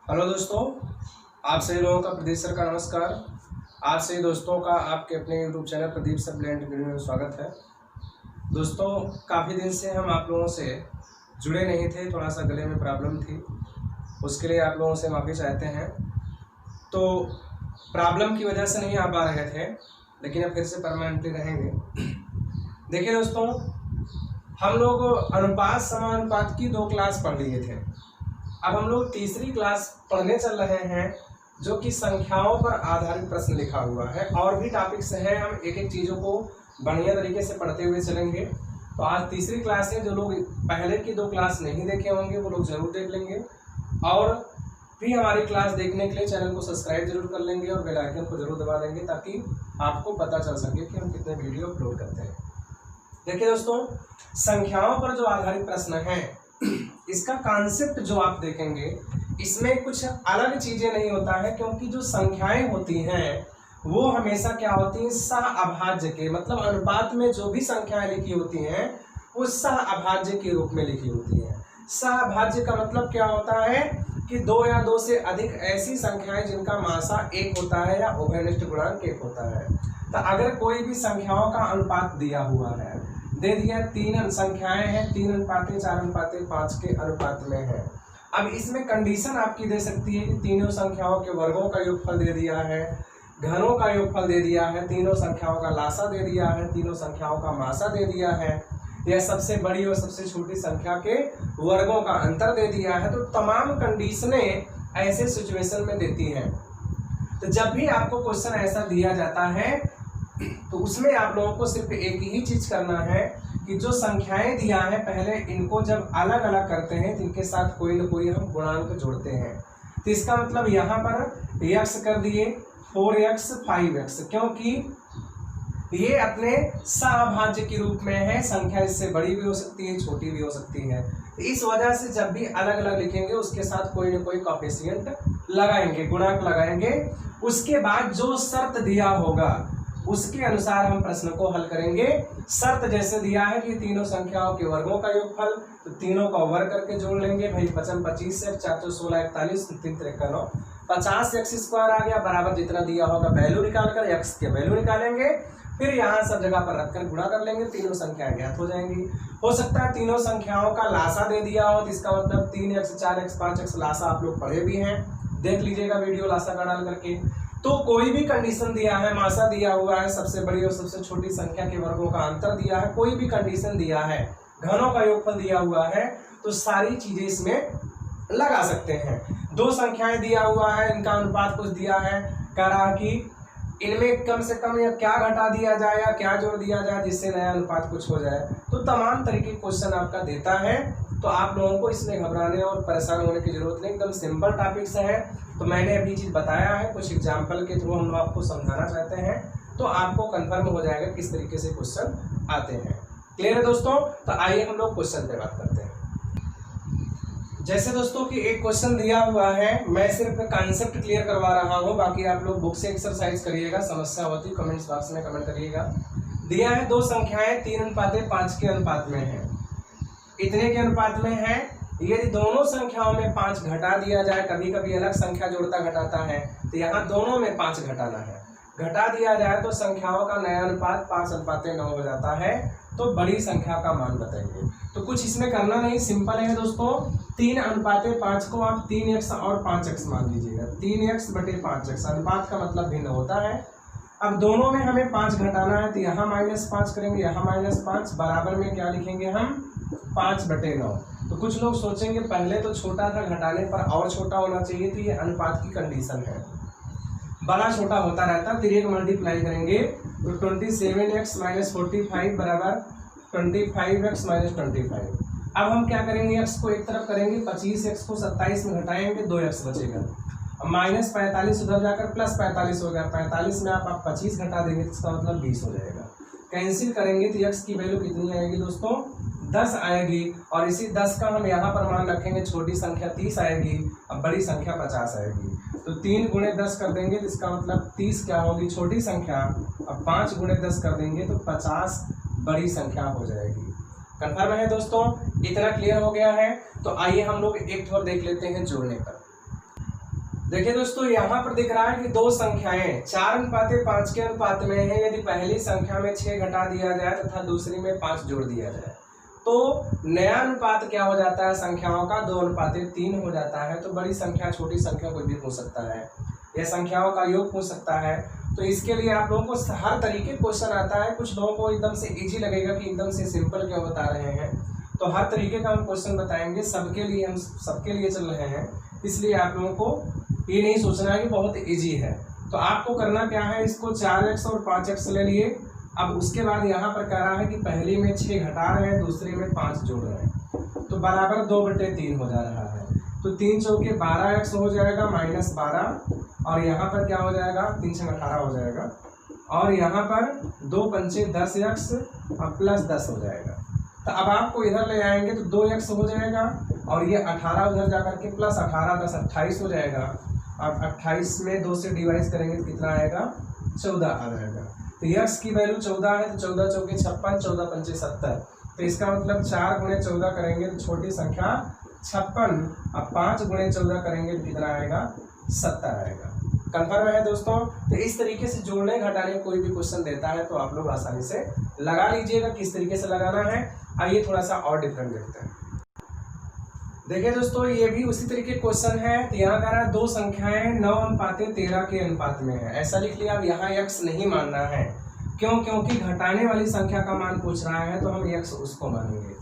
Hello दोस्तों, आप सभी लोगों का प्रदीप सर का नमस्कार। आप सभी दोस्तों का आपके अपने YouTube channel Pradeep sir blend video में स्वागत है। दोस्तों, काफ़ी दिन से हम आप लोगों से जुड़े नहीं थे, थोड़ा सा गले में प्रॉब्लम थी, उसके लिए आप लोगों से माफ़ी चाहते हैं। तो प्रॉब्लम की वजह से नहीं आ पा रहे थे, लेकिन अब फिर से परमानेंटली रहेंगे। देखिए दोस्तों, हम लोग अनुपात समानुपात की 2 क्लास पढ़ लिए थे। अब हम लोग तीसरी क्लास पढ़ने चल रहे हैं, जो कि संख्याओं पर आधारित प्रश्न लिखा हुआ है। और भी टॉपिक्स हैं, हम एक एक चीज़ों को बढ़िया तरीके से पढ़ते हुए चलेंगे। तो आज तीसरी क्लास है, जो लोग पहले की 2 क्लास नहीं देखे होंगे वो लोग जरूर देख लेंगे, और भी हमारी क्लास देखने के लिए चैनल को सब्सक्राइब जरूर कर लेंगे और बेल आइकन को जरूर दबा देंगे, ताकि आपको पता चल सके कि हम कितने वीडियो अपलोड करते हैं। देखिए दोस्तों, संख्याओं पर जो आधारित प्रश्न है, इसका कॉन्सेप्ट जो आप देखेंगे, इसमें कुछ अलग चीजें नहीं होता है, क्योंकि जो संख्याएं होती हैं वो हमेशा क्या होती हैं, सहअभाज्य के, मतलब अनुपात में जो भी संख्याएं लिखी होती हैं वो सहअभाज्य के रूप में लिखी होती हैं। सहअभाज्य का मतलब क्या होता है कि 2 या 2 से अधिक ऐसी संख्याएं जिनका मासा 1 होता है या उभयनिष्ठ गुणांक 1 होता है। तो अगर कोई भी संख्याओं का अनुपात दिया हुआ है, दे दिया 3 संख्याएं हैं, 3:4, 4:5 के अनुपात में है। अब इसमें कंडीशन आपकी दे सकती है कि तीनों संख्याओं के वर्गों का योगफल दे दिया है, घनों का योगफल दे दिया है, तीनों संख्याओं का लासा दे दिया है, तीनों संख्याओं का मासा दे दिया है, या सबसे बड़ी और सबसे छोटी संख्या के वर्गों का अंतर दे दिया है। तो तमाम कंडीशनें ऐसे सिचुएशन में देती हैं। तो जब भी आपको क्वेश्चन ऐसा दिया जाता है, तो उसमें आप लोगों को सिर्फ एक ही चीज करना है कि जो संख्याएं दिया है, पहले इनको जब अलग अलग करते हैं तो इनके साथ कोई न कोई हम गुणांक जोड़ते हैं। तो इसका मतलब यहाँ पर x कर दिए 4x 5x, क्योंकि ये अपने सहअभाज्य के रूप में है। संख्या इससे बड़ी भी हो सकती है, छोटी भी हो सकती है। तो इस वजह से जब भी अलग अलग लिखेंगे, उसके साथ कोई न कोई कोएफिशिएंट लगाएंगे, गुणांक लगाएंगे। उसके बाद जो शर्त दिया होगा उसके अनुसार हम प्रश्न को हल करेंगे। शर्त जैसे दिया है कि तीनों संख्याओं के वर्गों का योगफल, तो तीनों का वर्ग करके जोड़ लेंगे। भाई 55 25 से 4 4 16 41 3 3 9 50x² आ गया, बराबर जितना दिया होगा वैल्यू निकालकर x के वैल्यू निकालेंगे, फिर यहाँ सब जगह पर रखकर गुणा कर लेंगे, तीनों संख्याएं ज्ञात हो जाएंगी। हो सकता है तीनों संख्याओं का लासा दे दिया हो, तो इसका मतलब 3x 4x 5x लासा आप लोग पढ़े भी हैं, देख लीजिएगा वीडियो लासा का डाल करके। तो कोई भी कंडीशन दिया है, मासा दिया हुआ है, सबसे बड़ी और सबसे छोटी संख्या के वर्गों का अंतर दिया है, कोई भी कंडीशन दिया है, घनों का योगफल दिया हुआ है, तो सारी चीजें इसमें लगा सकते हैं। 2 संख्याएं दिया हुआ है, इनका अनुपात कुछ दिया है, कह रहा कि इनमें कम से कम या क्या घटा दिया जाए या क्या जोड़ दिया जाए जिससे नया अनुपात कुछ हो जाए। तो तमाम तरीके के क्वेश्चन आपका देता है, तो आप लोगों को इसमें घबराने और परेशान होने की जरूरत नहीं, एकदम सिंपल टॉपिक्स है। तो मैंने अभी चीज बताया है, कुछ एग्जाम्पल के थ्रू हम लोग आपको समझाना चाहते हैं, तो आपको कंफर्म हो जाएगा किस तरीके से क्वेश्चन आते हैं। क्लियर है दोस्तों? तो आइए हम लोग क्वेश्चन पे बात करते हैं। जैसे दोस्तों कि एक क्वेश्चन दिया हुआ है, मैं सिर्फ कॉन्सेप्ट क्लियर करवा रहा हूँ, बाकी आप लोग बुक से एक्सरसाइज करिएगा, समस्या होती कमेंट्स बॉक्स में कमेंट करिएगा। दिया है 2 संख्याएं 3:5 के अनुपात में है, इतने के अनुपात में है। यदि दोनों संख्याओं में 5 घटा दिया जाए, कभी कभी अलग संख्या जोड़ता घटाता है, तो यहाँ दोनों में 5 घटाना है, घटा दिया जाए तो संख्याओं का नया अनुपात 5:9 हो जाता है। तो बड़ी संख्या का मान बताइए। तो कुछ इसमें करना नहीं, सिंपल है दोस्तों। 3:5 को आप 3x और 5x मान लीजिएगा, 3x/5x, अनुपात का मतलब भिन्न होता है। अब दोनों में हमें 5 घटाना है, तो यहाँ -5 करेंगे, यहाँ -5, बराबर में क्या लिखेंगे हम, 5/9। तो कुछ लोग सोचेंगे पहले तो छोटा था, घटाने पर और छोटा होना चाहिए, तो ये अनुपात की कंडीशन है, बड़ा छोटा होता रहता है। 3 मल्टीप्लाई करेंगे तो 27x - 45 बराबर 25x - 25। अब हम क्या करेंगे, x को एक तरफ करेंगे, 25x को 27 में घटाएंगे, 2x बचेगा। अब -45 उधर जाकर +45 हो गया, 45 में आप 25 घटा देंगे तो इसका मतलब 20 हो जाएगा। कैंसिल करेंगे तो x की वैल्यू कितनी आएगी दोस्तों, 10 आएगी। और इसी 10 का हम यहाँ पर मान रखेंगे, छोटी संख्या 30 आएगी, अब बड़ी संख्या 50 आएगी। तो 3 × 10 कर देंगे तो इसका मतलब 30 क्या होगी, छोटी संख्या। अब 5 × 10 कर देंगे तो 50 बड़ी संख्या हो जाएगी। कंफर्म है दोस्तों? इतना क्लियर हो गया है? तो आइए हम लोग एक और देख लेते हैं जोड़ने पर। देखिए दोस्तों, यहाँ पर दिख रहा है कि दो संख्याएं 4:5 के अनुपात में है। यदि पहली संख्या में 6 घटा दिया जाए तथा दूसरी में 5 जोड़ दिया जाए तो नया अनुपात क्या हो जाता है संख्याओं का, 2:3 हो जाता है। तो बड़ी संख्या छोटी संख्या कोई भी पूछ सकता है, यह संख्याओं का योग पूछ सकता है। तो इसके लिए आप लोगों को हर तरीके क्वेश्चन आता है। कुछ लोगों को एकदम से इजी लगेगा कि एकदम से सिंपल क्यों बता रहे हैं, तो हर तरीके का हम क्वेश्चन बताएंगे। सबके लिए हम सबके लिए चल रहे हैं, इसलिए आप लोगों को ये नहीं सोचना है कि बहुत इजी है। तो आपको करना क्या है, इसको 4x और 5x ले लिए। अब उसके बाद यहाँ पर कह रहा है कि पहली में 6 घटा रहे हैं, दूसरे में 5 जोड़ रहे हैं, तो बराबर 2/3 हो जा रहा है। तो 3 चौके 12x हो जाएगा -12, और यहाँ पर क्या हो जाएगा 3 से 18 हो जाएगा, और यहाँ पर 2 पंचे 10x और +10 हो जाएगा। तो अब आपको इधर ले आएंगे तो 2x हो जाएगा, और ये 18 उधर जाकर के +18 10 28 हो जाएगा। अब 28 में 2 से डिवाइड करेंगे तो कितना आएगा 14 आ जाएगा। तो x की वैल्यू 14 है, तो 14 चौके 56, 14 पंचे 70। तो इसका मतलब 4 × 14 करेंगे तो छोटी संख्या 56, अब 5 × 14 करेंगे तो कितना आएगा 70 आएगा। कंफर्म है दोस्तों। तो इस तरीके से जोड़ने घटाने कोई भी क्वेश्चन देता है तो आप लोग आसानी से लगा लीजिएगा। किस तरीके से लगाना है आइए थोड़ा सा और डिफरेंट देखते हैं। देखिए दोस्तों, ये भी उसी तरीके क्वेश्चन है। तो यहाँ कह रहा है दो संख्याएं 9:13 के अनुपात में है, ऐसा लिख लिया। अब यहाँ x नहीं मानना है, क्यों? क्योंकि घटाने वाली संख्या का मान पूछ रहा है तो हम x उसको मानेंगे।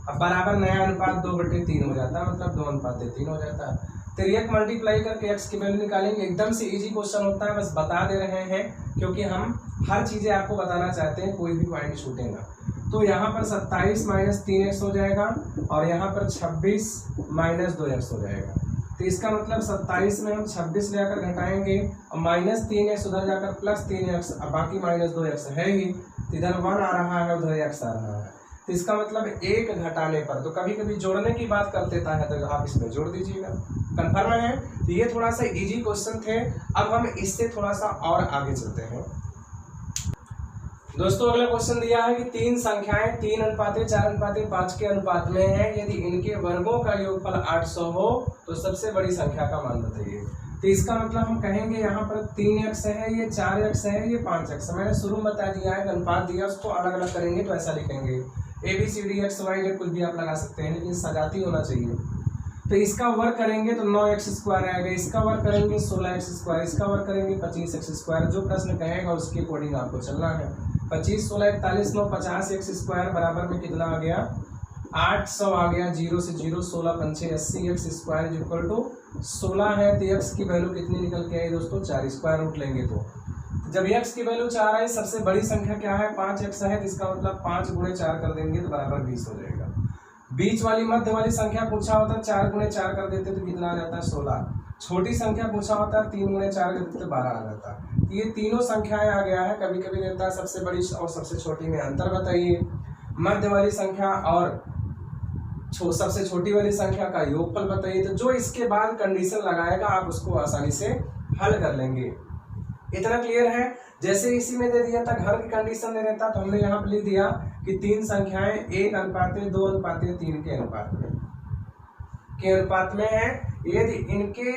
अब बराबर नया अनुपात 2/3 हो जाता है, मतलब 2:3 हो जाता है। तो एक मल्टीप्लाई करके x की वैल्यू निकालेंगे। एकदम से इजी क्वेश्चन होता है, बस बता दे रहे हैं क्योंकि हम हर चीजें आपको बताना चाहते हैं, कोई भी पॉइंट छूटेगा। तो यहाँ पर 27 - 3x हो जाएगा, और यहाँ पर 26 - 2x हो जाएगा। तो इसका मतलब 27 में हम 26 ले आकर घटाएंगे, और -3x उधर जाकर +3x, अब बाकी -2x है ही, तो इधर 1 आ रहा है, उधर x आ रहा है। तो इसका मतलब एक घटाने पर, तो कभी कभी जोड़ने की बात कर देता है तो आप इसमें जोड़ दीजिएगा। कंफर्म है। तो ये थोड़ा सा इजी क्वेश्चन थे। अब हम इससे थोड़ा सा और आगे चलते हैं। दोस्तों, अगला क्वेश्चन दिया है कि तीन संख्याएं 3:4:5 के अनुपात में है। यदि इनके वर्गों का योगफल 800 हो तो सबसे बड़ी संख्या का मान बताइए। तो इसका मतलब हम कहेंगे यहाँ पर 3x है, ये 4x है, ये 5x। मैंने शुरू में बता दिया है, अनुपात दिया, उसको अलग अलग करेंगे तो ऐसा लिखेंगे ABCDXYZ, कुछ भी आप लगा सकते हैं, लेकिन सजाती होना चाहिए। तो इसका वर्ग करेंगे तो 9x² आएगा, इसका वर्ग करेंगे 16x², इसका वर्ग करेंगे 25x²। जो प्रश्न कहेगा उसके अकॉर्डिंग आपको चलना है। 25 16 41 9 50x² बराबर में कितना आ गया 800 आ गया। 0 से 0, 16 पंचे 80x² इक्वल टू 16 है। तो x की वैल्यू कितनी निकल के आई दोस्तों 4, स्क्वायर रूट लेंगे तो जब x की वैल्यू 4 आई, सबसे बड़ी संख्या क्या है 5x है, तो इसका मतलब 5 × 4 कर देंगे तो बराबर 20 हो जाएगा। बीच वाली मध्य वाली संख्या पूछा होता है 4 × 4 कर देते तो कितना आ जाता है 16। छोटी संख्या पूछा होता है 3 × 4 कर देते तो 12 आ जाता है। ये तीनों संख्याएं आ गया है। कभी कभी रहता है सबसे बड़ी और सबसे छोटी में अंतर बताइए, मध्य वाली संख्या और सबसे छोटी वाली संख्या का योगफल बताइए। तो जो इसके बाद कंडीशन लगाएगा आप उसको आसानी से हल कर लेंगे। इतना क्लियर है। जैसे इसी में दे दिया था घर की कंडीशन दे देता, तो हमने यहाँ पर लिख दिया कि तीन संख्याएं 1:2:3 के अनुपात में है। यदि इनके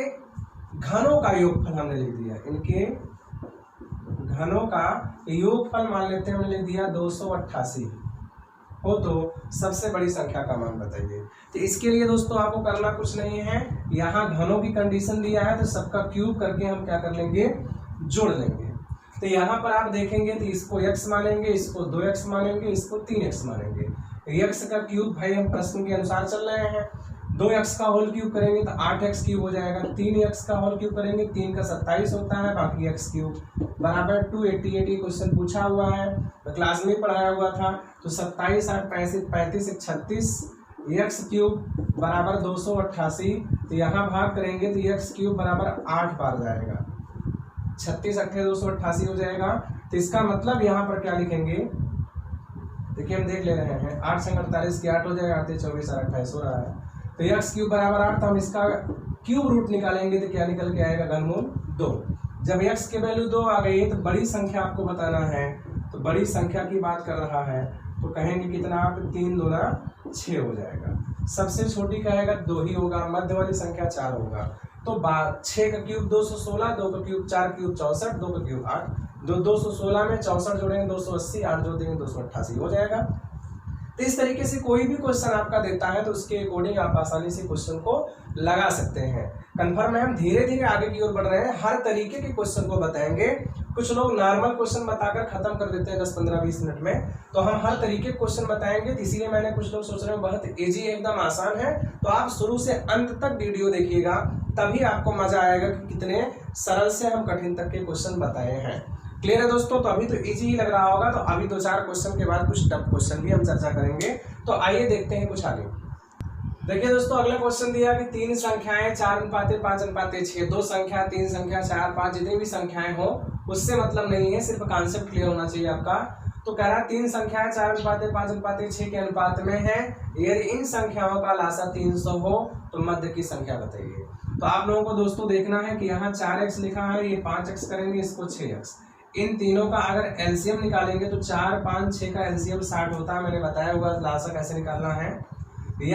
घनों का योगफल हमने लिख दिया, इनके घनों का योगफल मान लेते हैं, हमने लिख दिया 288 हो तो सबसे बड़ी संख्या का मान बताइए। तो इसके लिए दोस्तों आपको करना कुछ नहीं है, यहाँ घनों की कंडीशन दिया है तो सबका क्यूब करके हम क्या कर लेंगे जोड़ लेंगे। तो यहाँ पर आप देखेंगे तो इसको x मानेंगे, इसको 2x मानेंगे, इसको 3x मानेंगे। x का क्यूब भाई हम प्रश्न के अनुसार चल रहे हैं। 2x का होल क्यूब करेंगे तो 8x क्यूब हो जाएगा। 3x का होल क्यूब करेंगे 3 का 27 होता है, बाकी x क्यूब बराबर 288। क्वेश्चन पूछा हुआ है तो क्लास में पढ़ाया हुआ था। तो 27 8 35 36 x क्यूब बराबर 288। तो यहाँ भाग करेंगे तो x क्यूब बराबर 8 बार जाएगा, 36 8 288 हो जाएगा। तो इसका मतलब यहाँ पर क्या लिखेंगे, देखिए हम देख ले रहे हैं 8 से 48 की 8 हो जाएगा, 8 24 और 28 हो रहा है। तो x क्यूब बराबर 8, तो हम इसका क्यूब रूट निकालेंगे तो क्या निकल के आएगा घनमूल 2। जब x की वैल्यू 2 आ गई तो बड़ी संख्या आपको बताना है, तो बड़ी संख्या की बात कर रहा है तो कहेंगे कितना आप 3 दूना 6 हो जाएगा। सबसे छोटी कहेगा 2 ही होगा, मध्य वाली संख्या 4 होगा। तो 6 का क्यूब 216, 2 का क्यूब 4 क्यूब 64, 2 का क्यूब 8, 216 में 64 जोड़ेंगे 280, 8 जोड़ देंगे 288 हो जाएगा। तो इस तरीके से कोई भी क्वेश्चन आपका देता है तो उसके अकॉर्डिंग आप आसानी से क्वेश्चन को लगा सकते हैं। कंफर्म है, हम धीरे धीरे आगे की ओर बढ़ रहे हैं, हर तरीके के क्वेश्चन को बताएंगे। कुछ लोग नॉर्मल क्वेश्चन बताकर खत्म कर देते हैं 10, 15, 20 मिनट में, तो हम हर तरीके के क्वेश्चन बताएंगे। इसीलिए मैंने कुछ लोग सोच रहे हैं बहुत इजी एकदम आसान है, तो आप शुरू से अंत तक वीडियो देखिएगा, तभी आपको मजा आएगा कि कितने सरल से हम कठिन तक के क्वेश्चन बताए हैं। क्लियर है दोस्तों? तो अभी तो इजी ही लग रहा होगा, तो अभी 2-4 क्वेश्चन के बाद कुछ टफ क्वेश्चन भी हम चर्चा करेंगे। तो आइए देखते हैं कुछ आगे। देखिए दोस्तों, अगला क्वेश्चन दिया कि 3 संख्याएं 4:5:6, 2 संख्या 3 संख्या 4, 5 जितनी भी संख्याएं हो उससे मतलब नहीं है, सिर्फ कॉन्सेप्ट क्लियर होना चाहिए आपका। तो कह रहा 3 संख्याएं 4:5:6 के अनुपात में है, यदि इन संख्याओं का लासा 300 हो तो मध्य की संख्या बताइए। तो आप लोगों को दोस्तों देखना है कि यहाँ 4x लिखा है, ये 5x करेंगे, इसको 6x। इन तीनों का अगर एलसीएम निकालेंगे तो 4, 5, 6 का एलसीएम 60 होता है। मैंने बताया हुआ लासा कैसे निकालना है।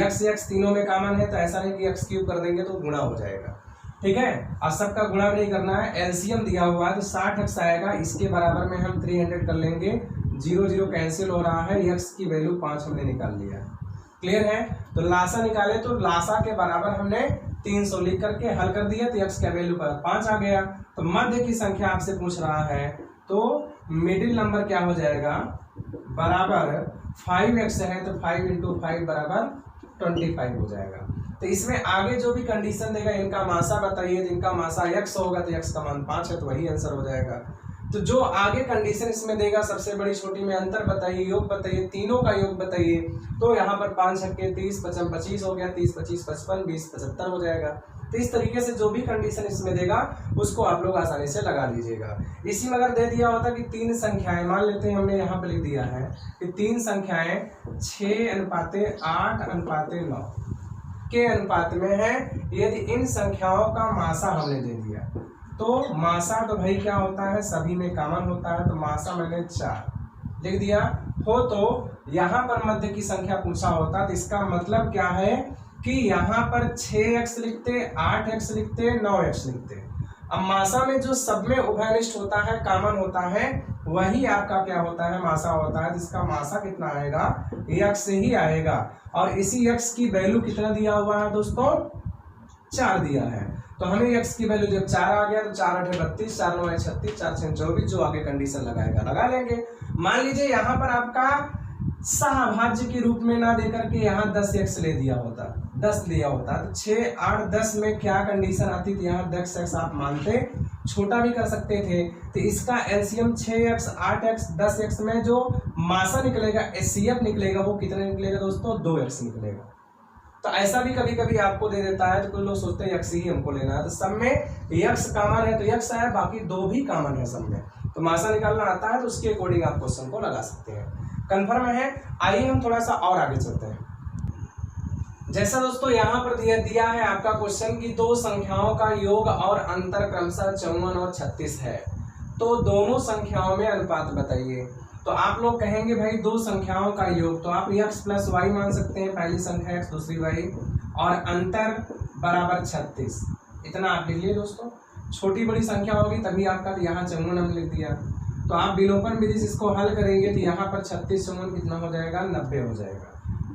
x तीनों में कॉमन है, तो ऐसा नहीं कि x क्यूब कर देंगे तो गुणा हो जाएगा, ठीक है। और सबका गुणा नहीं करना है, एलसीएम दिया हुआ है तो 60x आएगा। इसके बराबर में हम 300 कर लेंगे, 0 0 कैंसिल हो रहा है, x की वैल्यू 5 हमने निकाल लिया। क्लियर है? तो लासा निकाले तो लासा के बराबर हमने 300 लिख करके हल कर दिया, तो x का वैल्यू 5 आ गया। तो मध्य की संख्या आपसे पूछ रहा है, तो मिडिल नंबर क्या हो जाएगा, बराबर 5x है तो 5 × 5 बराबर 25 हो जाएगा। तो इसमें आगे जो भी कंडीशन देगा, इनका मासा बताइए, तो इनका मासा x होगा तो x का मान 5 है, तो वही आंसर हो जाएगा। तो जो आगे कंडीशन इसमें देगा, सबसे बड़ी छोटी में अंतर बताइए, योग बताइए, तीनों का योग बताइए, तो यहाँ पर 5 छक्के 30, 55 25 हो गया, 30 25 55, 20 75 हो जाएगा। तो इस तरीके से जो भी कंडीशन इसमें देगा उसको आप लोग आसानी से लगा लीजिएगा। इसी में अगर दे दिया होता कि 3 संख्याएं, मान लेते हैं हमने यहाँ पर लिख दिया है कि 3 संख्याएं 6:8:9 के अनुपात में है, यदि इन संख्याओं का मासा हमने दे दिया, तो मासा तो भाई क्या होता है, सभी में कॉमन होता है, तो मासा मैंने 4 लिख दिया हो। तो यहाँ पर मध्य की संख्या पूछा होता, तो इसका मतलब क्या है कि यहाँ पर 6x लिखते, 8x लिखते, 9x लिखते। अब मासा में जो सब में उभयनिष्ठ होता है, कॉमन होता है, वही आपका क्या होता है, मासा होता है। जिसका मासा कितना आएगा, x ही आएगा। और इसी x की वैल्यू कितना दिया हुआ है दोस्तों, 4 दिया है। तो हमें x की वैल्यू जब 4 आ गया तो 4 8 32, 4 9 36, 4 6 24, जो आगे कंडीशन लगाएगा लगा लेंगे। मान लीजिए यहाँ पर आपका सहभाज्य के रूप में ना देकर के यहाँ 10x ले दिया होता, 10 लिया होता, तो 6, 8, 10 में क्या कंडीशन आती थी, यहाँ 10x आप मानते, छोटा भी कर सकते थे। तो इसका एलसीएम 6x, 8x, 10x में जो मासा निकलेगा, एचसीएफ निकलेगा, वो कितने निकलेगा दोस्तों, 2x निकलेगा। तो ऐसा भी कभी कभी आपको दे देता है, तो कुछ लोग सोचते हैं x ही हमको लेना है, तो सब में x कॉमन है तो x है, बाकी 2 भी कॉमन है सब में, तो मासा निकालना आता है, तो उसके अकॉर्डिंग आप क्वेश्चन को लगा सकते हैं। कंफर्म है? आइए हम थोड़ा सा और आगे चलते हैं। जैसा दोस्तों यहाँ पर दिया है आपका क्वेश्चन की 2 संख्याओं का योग और अंतर क्रमशः 54 और 36 है, तो दोनों संख्याओं में अनुपात बताइए। तो आप लोग कहेंगे भाई 2 संख्याओं का योग, तो आप x + y मान सकते हैं, पहली संख्या x दूसरी y, और अंतर बराबर 36, इतना आप लिख लिए दोस्तों। छोटी बड़ी संख्या होगी तभी आपका, तो यहाँ 54 हमने लिख दिया। तो आप विलोपन विधि से इसको हल करेंगे तो यहाँ पर 36 54 कितना हो जाएगा, 90 हो जाएगा।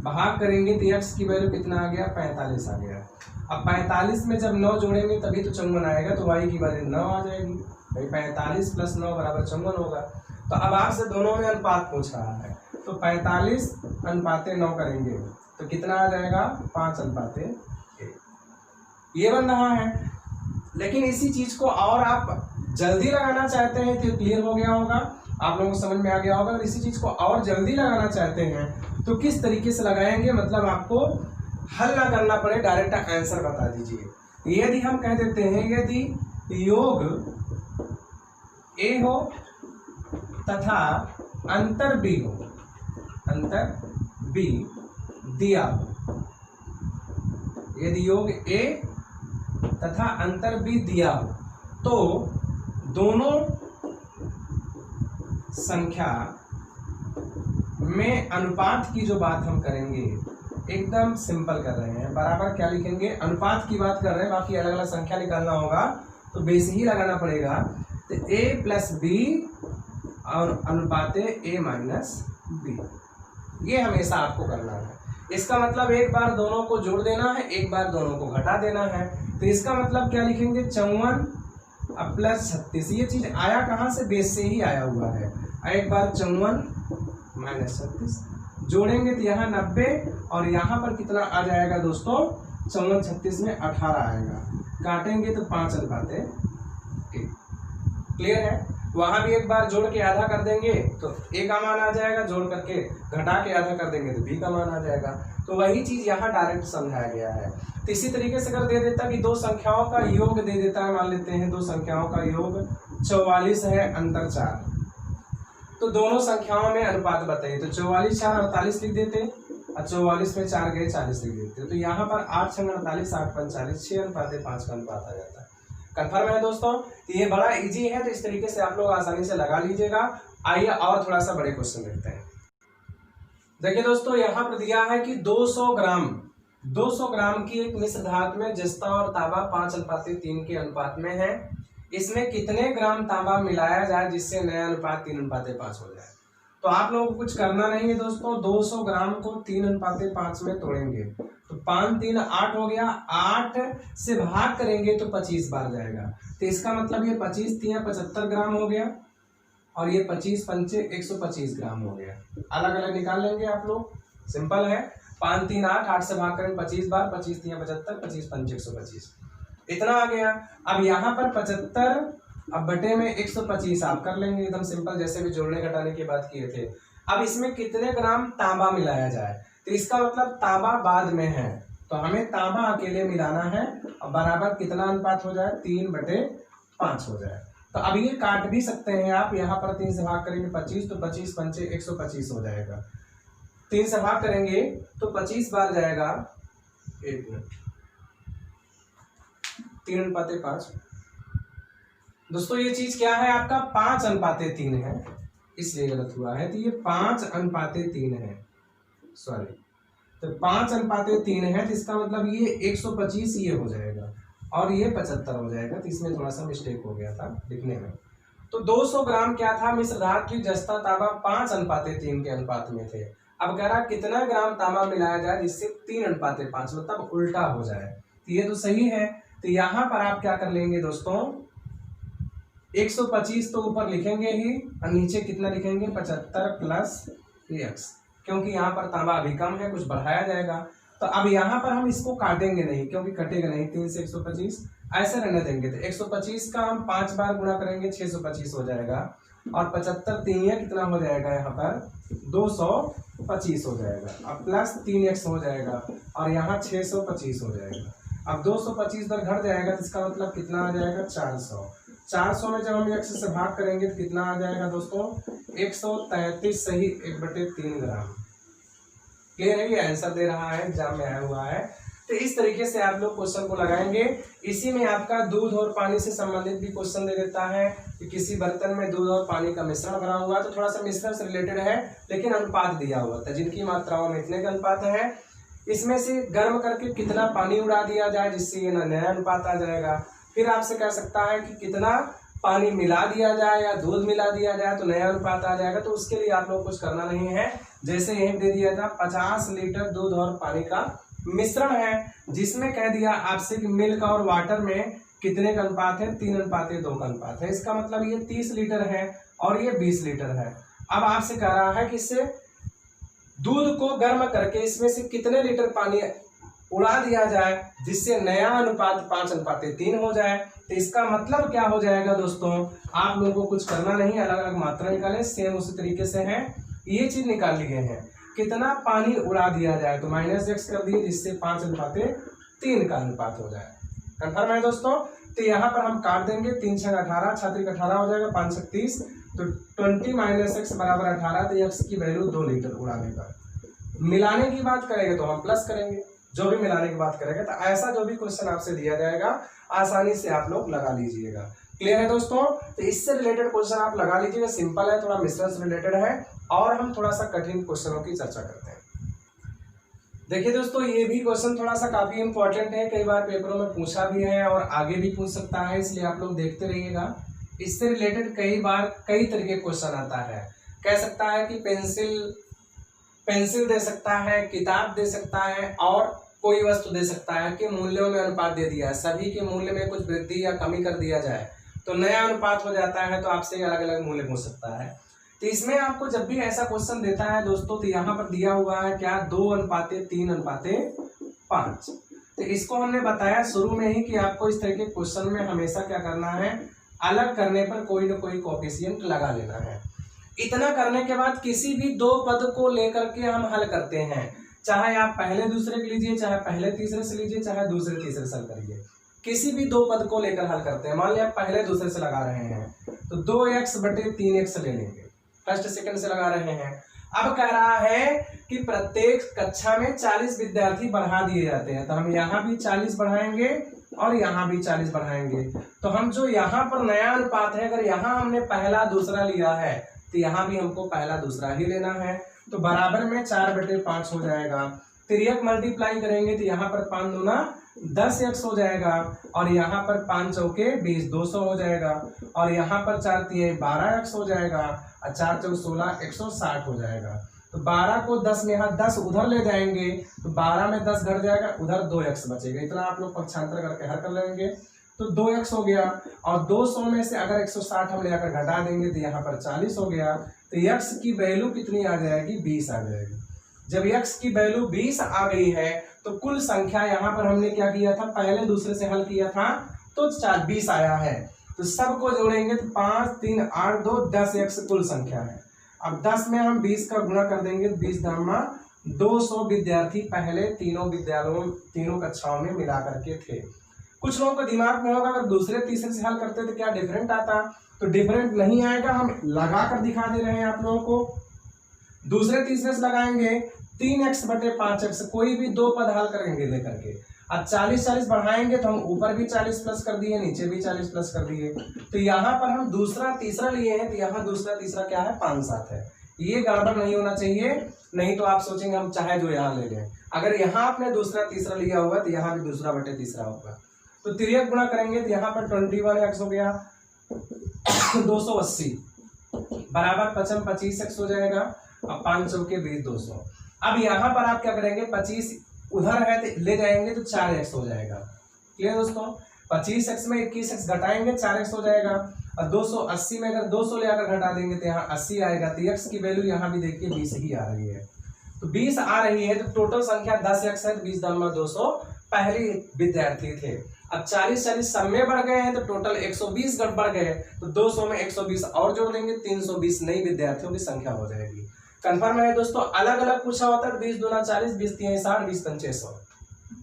भाग करेंगे तो x की वैल्यू कितना आ गया, 45 आ गया। अब 45 में जब 9 जोड़ेंगे तभी तो 54 आएगा, तो y की वैल्यू 9 आ जाएगी भाई, 45 + 9 बराबर 54 होगा। तो अब आपसे दोनों में अनुपात पूछ रहा है, तो 45:9 करेंगे तो कितना आ जाएगा, 5:1 ये बन रहा है। लेकिन इसी चीज को और आप जल्दी लगाना चाहते हैं तो क्लियर हो गया होगा, आप लोगों को समझ में आ गया होगा। अगर इसी चीज को और जल्दी लगाना चाहते हैं तो किस तरीके से लगाएंगे, मतलब आपको हल ना करना पड़े, डायरेक्ट आंसर बता दीजिए। यदि हम कह देते हैं यदि योग a हो तथा अंतर b हो, अंतर b दिया हो, यदि योग a तथा अंतर b दिया हो, तो दोनों संख्या में अनुपात की जो बात हम करेंगे, एकदम सिंपल कर रहे हैं। बराबर क्या लिखेंगे, अनुपात की बात कर रहे हैं, बाकी अलग अलग संख्या निकालना होगा तो बेस ही लगाना पड़ेगा। तो a प्लस बी और अनुपाते a माइनस बी, ये हमेशा आपको करना है। इसका मतलब एक बार दोनों को जोड़ देना है, एक बार दोनों को घटा देना है। तो इसका मतलब क्या लिखेंगे, 54 अब प्लस 36। ये चीज आया कहाँ से, बेस से ही आया हुआ है। एक बार 54 माइनस 36 जोड़ेंगे तो यहाँ 90 और यहाँ पर कितना आ जाएगा दोस्तों, 54 36 में 18 आएगा। काटेंगे तो 5 अनुपाते 1। क्लियर है। वहां भी एक बार जोड़ के आधा कर देंगे तो a का मान आ जाएगा, जोड़ करके घटा के आधा कर देंगे तो b का मान आ जाएगा। तो वही चीज यहाँ डायरेक्ट समझाया गया है। तो इसी तरीके से अगर दे देता कि दो संख्याओं का योग दे देता है, मान लेते हैं दो संख्याओं का योग 44 है अंतर 4, तो दोनों संख्याओं में अनुपात बताइए। तो 44 4 48 लिख देते और 44 में 4 गए 40 लिख देते। तो यहाँ पर 8 6 48 8 5 40 6 अनुपाते 5 का अनुपात आ जाता है। कंफर्म है दोस्तों। तो ये बड़ा इजी है, तो इस तरीके से आप लोग आसानी से लगा लीजिएगा। आइए और थोड़ा सा बड़े क्वेश्चन देखते हैं। देखिए दोस्तों, यहाँ पर दिया है कि 200 ग्राम की एक मिश्र धातु में जस्ता और तांबा 5:3 के अनुपात में है। इसमें कितने ग्राम तांबा मिलाया जाए जिससे नया अनुपात 3:5 हो जाए। तो आप लोगों को कुछ करना नहीं है दोस्तों। 200 ग्राम को 3:5 में तोड़ेंगे तो 5 3 8 हो गया। 8 से भाग करेंगे तो 25 बार जाएगा। तो इसका मतलब ये 25 3 75 ग्राम हो गया और ये 25 पंचे 125 ग्राम हो गया। अलग अलग निकाल लेंगे आप लोग, सिंपल है। 5 3 8, 8 से भाग करेंगे 25 बार, 25 3 75, 25 पंचे 125, इतना आ गया। अब यहाँ पर 75 अब बटे में 125 आप कर लेंगे, एकदम सिंपल, जैसे भी जोड़ने घटाने की बात किए थे। अब इसमें कितने ग्राम तांबा मिलाया जाए, तो इसका मतलब तांबा बाद में है, तो हमें तांबा अकेले मिलाना है और बराबर कितना अनुपात हो जाए, 3/5 हो जाए। तो अब ये काट भी सकते हैं आप, यहाँ पर 3 से भाग करेंगे 25 तो 25 पंचे 125 हो जाएगा। 3 से भाग करेंगे तो 25 बार जाएगा, 1 मिनट, 3:5। दोस्तों ये चीज क्या है, आपका 5:3 है, इसलिए गलत हुआ है। तो ये 5:3 है, सॉरी, तो 5:3 है। तो इसका मतलब ये 125 ये हो जाएगा और ये 75 हो जाएगा। तो इसमें थोड़ा सा मिस्टेक हो गया था लिखने में। तो 200 ग्राम क्या था, मिश्र धातु की जस्ता तांबा 5:3 के अनुपात में थे। अब कह रहा कितना ग्राम तांबा मिलाया जाए जिससे 3:5 मतलब उल्टा हो जाए। तो ये तो सही है। तो यहाँ पर आप क्या कर लेंगे दोस्तों, 125 तो ऊपर लिखेंगे ही और नीचे कितना लिखेंगे, 75 प्लस x, क्योंकि यहाँ पर तांबा अभी कम है, कुछ बढ़ाया जाएगा। तो अब यहाँ पर हम इसको काटेंगे नहीं, क्योंकि कटेगा नहीं, 3 से 125 ऐसे रहने देंगे। तो 125 का हम 5 बार गुणा करेंगे 625 हो जाएगा और 75 3 कितना हो जाएगा, यहाँ पर 225 हो जाएगा। अब प्लस 3x हो जाएगा और यहाँ 625 हो जाएगा। अब 225 इधर घट जाएगा तो इसका मतलब कितना आ जाएगा, 400। 400 में जब हम x से भाग करेंगे तो कितना आ जाएगा दोस्तों, 133 सही 1/3 ग्राम। क्लियर है, ये आंसर दे रहा है, एग्जाम में आया हुआ है। तो इस तरीके से आप लोग क्वेश्चन को लगाएंगे। इसी में आपका दूध और पानी से संबंधित भी क्वेश्चन दे देता है कि किसी बर्तन में दूध और पानी का मिश्रण भरा हुआ है, तो थोड़ा सा मिश्रण से रिलेटेड है लेकिन अनुपात दिया हुआ था, जिनकी मात्राओं में इतने का अनुपात है। इसमें से गर्म करके कितना पानी उड़ा दिया जाए जिससे ये नया अनुपात आ जाएगा। फिर आपसे कह सकता है कि कितना पानी मिला दिया जाए या दूध मिला दिया जाए तो नया अनुपात आ जाएगा। तो उसके लिए आप लोग कुछ करना नहीं है, जैसे यही दे दिया था 50 लीटर दूध और पानी का मिश्रण है, जिसमें कह दिया आपसे कि मिल्क और वाटर में कितने का अनुपात है, 3:2 का अनुपात है। इसका मतलब ये 30 लीटर है और ये 20 लीटर है। अब आपसे कह रहा है कि इससे दूध को गर्म करके इसमें से कितने लीटर पानी उड़ा दिया जाए जिससे नया अनुपात 5:3 हो जाए। तो इसका मतलब क्या हो जाएगा दोस्तों, आप लोगों को कुछ करना नहीं, अलग अलग मात्रा निकालें, सेम उसी तरीके से है। ये चीज निकाल लिए हैं, कितना पानी उड़ा दिया जाए तो -x कर दिए जिससे 5:3 का अनुपात हो जाए। कंफर्म है दोस्तों। तो यहाँ पर हम काट देंगे, 3 6 18, 6 18 हो जाएगा, 5 6 30, तो 20 - x बराबर 18। तो x की वैल्यू 2 लीटर उड़ाने पर। मिलाने की बात करेंगे तो हम प्लस करेंगे, जो भी मिलाने की बात करेंगे। तो ऐसा जो भी क्वेश्चन आपसे दिया जाएगा आसानी से आप लोग लगा लीजिएगा। क्लियर है दोस्तों। तो इससे रिलेटेड क्वेश्चन आप लगा लीजिएगा, सिंपल है, थोड़ा मिश्रण से रिलेटेड है। और हम थोड़ा सा कठिन क्वेश्चनों की चर्चा करते हैं। देखिए दोस्तों, ये भी क्वेश्चन थोड़ा सा काफी इंपॉर्टेंट है, कई बार पेपरों में पूछा भी है और आगे भी पूछ सकता है, इसलिए आप लोग देखते रहिएगा। इससे रिलेटेड कई बार कई तरह के क्वेश्चन आता है। कह सकता है कि पेंसिल दे सकता है, किताब दे सकता है और कोई वस्तु दे सकता है कि मूल्यों में अनुपात दे दिया है, सभी के मूल्य में कुछ वृद्धि या कमी कर दिया जाए तो नया अनुपात हो जाता है, तो आपसे अलग अलग मूल्य पूछ सकता है। तो इसमें आपको जब भी ऐसा क्वेश्चन देता है दोस्तों, तो यहाँ पर दिया हुआ है क्या, 2:3:5। तो इसको हमने बताया शुरू में ही कि आपको इस तरह के क्वेश्चन में हमेशा क्या करना है, अलग करने पर कोई न कोई कोएफिशिएंट लगा लेना है। इतना करने के बाद किसी भी दो पद को लेकर के हम हल करते हैं, चाहे आप पहले दूसरे के लीजिए, चाहे पहले तीसरे से लीजिए, चाहे दूसरे तीसरे से करिए, किसी भी दो पद को लेकर हल करते हैं। मान लिया आप पहले दूसरे से लगा रहे हैं तो 2x/3x ले लेंगे, फर्स्ट सेकंड से लगा रहे हैं। अब कह रहा है कि प्रत्येक कक्षा में 40 विद्यार्थी बढ़ा दिए जाते हैं, तो हम यहाँ भी 40 बढ़ाएंगे और यहाँ भी 40 बढ़ाएंगे। तो हम जो यहाँ पर नया अनुपात है, अगर यहाँ हमने पहला दूसरा लिया है तो यहाँ भी हमको पहला दूसरा ही लेना है, तो बराबर में 4/5 हो जाएगा। तिर्यक मल्टीप्लाई करेंगे तो यहाँ पर 5 दूना 10x हो जाएगा और यहाँ पर 5 चौके 20, 200 हो जाएगा और यहाँ पर 4 तिये 12x हो जाएगा और 4 चौक 16, 160 हो जाएगा। तो 12 को 10 में यहाँ 10 उधर ले जाएंगे तो 12 में 10 घट जाएगा, उधर 2x बचेगा। इतना आप लोग पक्षांतर करके हल कर लेंगे तो 2x हो गया और 200 में से अगर 160 हम लेकर घटा देंगे तो यहाँ पर 40 हो गया। तो x की वैल्यू कितनी आ जाएगी, 20 आ जाएगी। जब x की वैल्यू 20 आ गई है तो कुल संख्या यहाँ पर हमने क्या किया था, पहले दूसरे से हल किया था तो 20 आया है। तो सबको जोड़ेंगे तो 5 3 8 2 10x कुल संख्या है। अब 10 में हम 20 का गुणा कर देंगे, 20 दामा 200 विद्यार्थी पहले तीनों विद्यालयों तीनों कक्षाओं में मिला करके थे। कुछ लोगों को दिमाग में होगा अगर दूसरे तीसरे से हल करते तो क्या डिफरेंट आता, तो डिफरेंट नहीं आएगा, हम लगा कर दिखा दे रहे हैं आप लोगों को। दूसरे तीसरे से लगाएंगे 3x/5x, कोई भी दो पद हल करेंगे लेकर के। अब 40 बढ़ाएंगे तो हम ऊपर भी 40 प्लस कर दिए, नीचे भी 40 प्लस कर दिए। तो यहाँ पर हम दूसरा तीसरा लिए हैं तो यहाँ दूसरा तीसरा क्या है, 5 7 है। ये गड़बड़ नहीं होना चाहिए, नहीं तो आप सोचेंगे हम चाहे जो यहाँ ले लें। अगर यहाँ आपने दूसरा तीसरा लिया होगा तो यहाँ भी 2/3 होगा। तो तिर्यक गुणा करेंगे तो यहाँ पर 21x हो गया 280 बराबर 5 25x हो जाएगा। अब 5 चौके 20, 200। अब यहाँ पर आप क्या करेंगे, 25 उधर है तो ले जाएंगे तो 4x हो जाएगा। क्लियर दोस्तों, 25x में 21x घटाएंगे 4x हो जाएगा और 280 में अगर 200 ले आकर घटा देंगे तो यहाँ 80 आएगा। तो x की वैल्यू यहाँ भी देखिए 20 ही आ रही है। तो 20 आ रही है तो टोटल संख्या 10x है, 20 दामा 200 पहले विद्यार्थी थे। अब 40 सब में बढ़ गए हैं तो टोटल 120 बढ़ गए, तो 200 में 120 और जोड़ देंगे, 320 नई विद्यार्थियों की संख्या हो जाएगी। कंफर्म है दोस्तों, अलग अलग पूछा होता है 20 दूना 40, 20 तिया 60, 20 पंचे 100।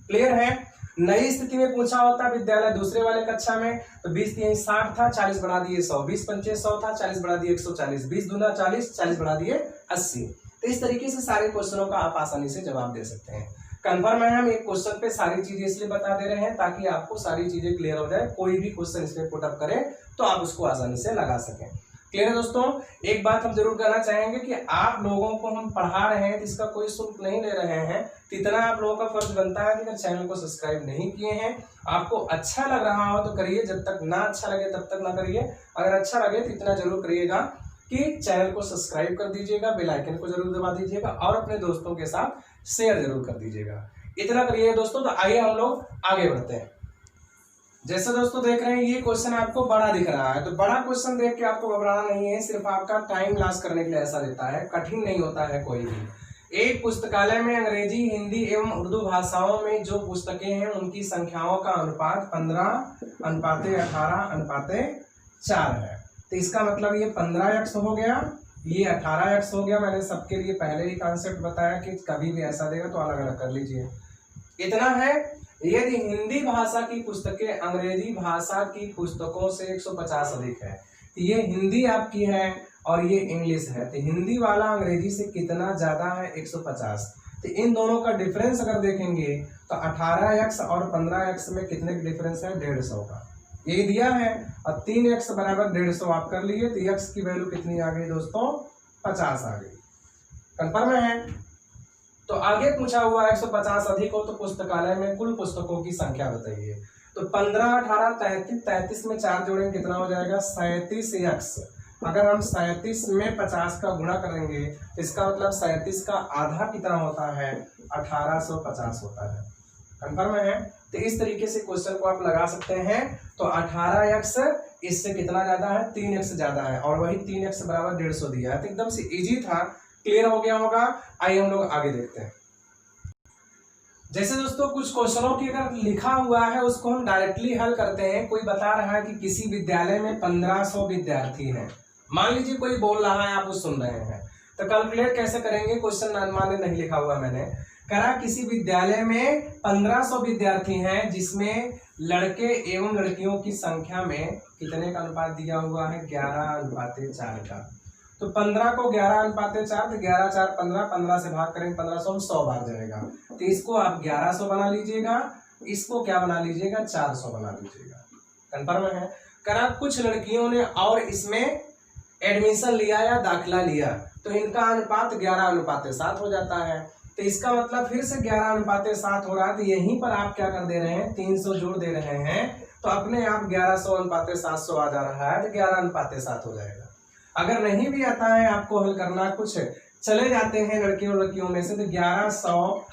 क्लियर है। नई स्थिति में पूछा होता विद्यालय दूसरे वाले कक्षा में तो 20 तिया 60 था, 40 बढ़ा दिए 100, 20 पंचे 100 था, 40 बढ़ा दिए 140, 20 दूना 40, 40 बढ़ा दिए 80। तो इस तरीके से सारे क्वेश्चनों का आप आसानी से जवाब दे सकते हैं। कंफर्म है, हम एक क्वेश्चन पे सारी चीजें इसलिए बता दे रहे हैं ताकि आपको सारी चीजें क्लियर हो जाए, कोई भी क्वेश्चन इसमें पुटअप करें तो आप उसको आसानी से लगा सकें। क्लियर है दोस्तों। एक बात हम जरूर कहना चाहेंगे कि आप लोगों को हम पढ़ा रहे हैं तो इसका कोई शुल्क नहीं ले रहे हैं, तो इतना आप लोगों का फर्ज बनता है कि अगर चैनल को सब्सक्राइब नहीं किए हैं, आपको अच्छा लग रहा हो तो करिए, जब तक ना अच्छा लगे तब तक ना करिए। अगर अच्छा लगे तो इतना जरूर करिएगा कि चैनल को सब्सक्राइब कर दीजिएगा, बेल आइकन को जरूर दबा दीजिएगा और अपने दोस्तों के साथ शेयर जरूर कर दीजिएगा। इतना करिए दोस्तों। तो आइए हम लोग आगे बढ़ते हैं। जैसे दोस्तों देख रहे हैं ये क्वेश्चन आपको बड़ा दिख रहा है, तो बड़ा क्वेश्चन देख के आपको घबराना नहीं है, सिर्फ आपका टाइम लॉस करने के लिए ऐसा देता है, कठिन नहीं होता है कोई भी। एक पुस्तकालय में अंग्रेजी, हिंदी एवं उर्दू भाषाओं में जो पुस्तकें हैं उनकी संख्याओं का अनुपात 15:18:4 है। तो इसका मतलब ये 15x हो गया, ये 18x हो गया। मैंने सबके लिए पहले ही कॉन्सेप्ट बताया कि कभी भी ऐसा देगा तो अलग अलग कर लीजिए। इतना है। यदि हिंदी भाषा की पुस्तकें अंग्रेजी भाषा की पुस्तकों से 150 अधिक है, तो ये हिंदी आपकी है और ये इंग्लिश है, तो हिंदी वाला अंग्रेजी से कितना ज्यादा है, 150। तो इन दोनों का डिफरेंस अगर देखेंगे तो 18x और 15x में कितने का डिफरेंस है, 150 का। ये दिया है और 3x बराबर 150 आप कर लिए, तो x की वैल्यू कितनी आ गई दोस्तों, 50 आ गई। कंफर्म है। तो आगे पूछा हुआ 150 अधिक हो तो पुस्तकालय में कुल पुस्तकों की संख्या बताइए। तो 15, 18, 33, 33 में 4 जोड़ेंगे कितना हो जाएगा 37x। अगर हम 37 में 50 का गुणा करेंगे तो इसका मतलब 37 का आधा कितना होता है 1850 होता है। कंफर्म है? तो इस तरीके से क्वेश्चन को आप लगा सकते हैं। तो 18x इससे कितना ज्यादा है 3x ज्यादा है और वही 3x बराबर 150 दिया है। तो एकदम से इजी था, क्लियर हो गया होगा। आइए हम लोग आगे देखते हैं। जैसे दोस्तों कुछ क्वेश्चनों की अगर लिखा हुआ है उसको हम डायरेक्टली हल करते हैं। कोई बता रहा है कि किसी विद्यालय में 1500 विद्यार्थी हैं, मान लीजिए कोई बोल रहा है आप वो सुन रहे हैं, तो कैलकुलेट कैसे करेंगे। क्वेश्चन मान नहीं लिखा हुआ मैंने, करा किसी विद्यालय में 1500 विद्यार्थी हैं जिसमें लड़के एवं लड़कियों की संख्या में कितने का अनुपात दिया हुआ है 11:4 का। तो 15 को 11:4, तो 11 4 15, 15 से भाग करेंगे 1500 100 बार जाएगा। तो इसको आप 1100 बना लीजिएगा, इसको क्या बना लीजिएगा 400 बना लीजिएगा। कंफर्म है? करा कुछ लड़कियों ने और इसमें एडमिशन लिया या दाखिला लिया तो इनका अनुपात 11:7 हो जाता है। तो इसका मतलब फिर से 11:7 हो रहा है। तो यहीं पर आप क्या कर दे रहे हैं 300 जोड़ दे रहे हैं, तो अपने आप 1100:700 आ जा रहा है। तो 11:7 हो जाएगा। अगर नहीं भी आता है आपको हल करना, कुछ चले जाते हैं लड़के और लड़कियों में से, तो 1100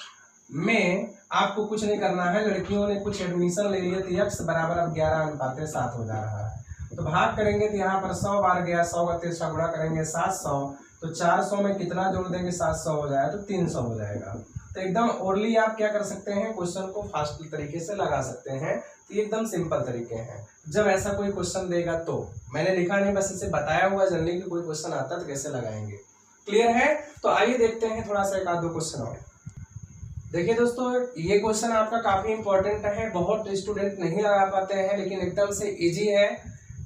में आपको कुछ नहीं करना है। लड़कियों ने कुछ एडमिशन ले लिए तो x बराबर अब 11:7 हो जा रहा है। तो भाग करेंगे तो यहाँ पर 100 बार गया, 100 का 300 गुणा करेंगे 700, तो 400 में कितना जोड़ देंगे 700 हो जाएगा, तो 300 हो जाएगा। तो एकदम ओरली आप क्या कर सकते हैं क्वेश्चन को फास्ट तरीके से लगा सकते हैं। तो ये एकदम सिंपल तरीके हैं। जब ऐसा कोई क्वेश्चन देगा तो मैंने लिखा नहीं, बस इसे बताया हुआ जनरली कि कोई क्वेश्चन आता तो कैसे लगाएंगे। क्लियर है? तो आइए देखते हैं थोड़ा सा एक आध दो क्वेश्चन और। देखिए दोस्तों ये क्वेश्चन आपका काफी इंपॉर्टेंट है, बहुत स्टूडेंट नहीं लगा पाते हैं लेकिन एकदम से इजी है।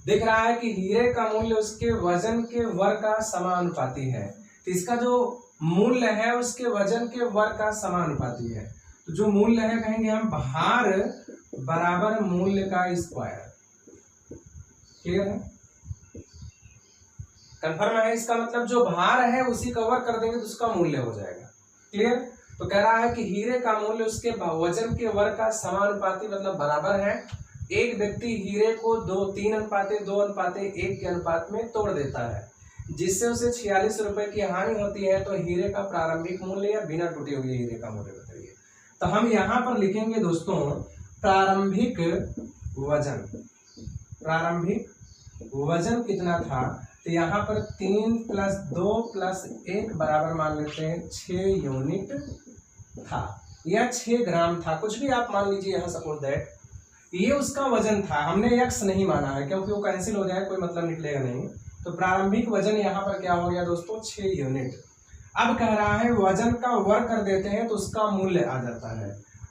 दिख रहा है कि हीरे का मूल्य उसके वजन के वर्ग का समानुपाती है। तो इसका जो मूल्य है उसके वजन के वर्ग का समानुपाती है। तो जो मूल्य है कहेंगे हम भार बराबर मूल्य का स्क्वायर। क्लियर है? कंफर्म है? इसका मतलब जो भार है उसी का वर्ग कर देंगे तो उसका मूल्य हो जाएगा। क्लियर? तो कह रहा है कि हीरे का मूल्य उसके वजन के वर्ग का समानुपाती मतलब बराबर है। एक व्यक्ति हीरे को 3:2:1 के अनुपात में तोड़ देता है जिससे उसे 46 रुपए की हानि होती है। तो हीरे का प्रारंभिक मूल्य या बिना टूटे हुए हीरे का मूल्य बताइए। तो हम यहाँ पर लिखेंगे दोस्तों प्रारंभिक वजन। प्रारंभिक वजन कितना था? तो यहाँ पर 3 + 2 + 1 बराबर मान लेते हैं 6 यूनिट था या 6 ग्राम था, कुछ भी आप मान लीजिए। यहाँ सपोज दैट ये उसका वजन था, हमने x नहीं माना है क्योंकि वो कैंसिल हो जाए, कोई मतलब निकलेगा नहीं। तो प्रारंभिक वजन यहाँ पर क्या हो गया दोस्तों 6 यूनिट। अब कह रहा है वजन का वर्ग कर देते हैं तो उसका मूल्य आ जाता है।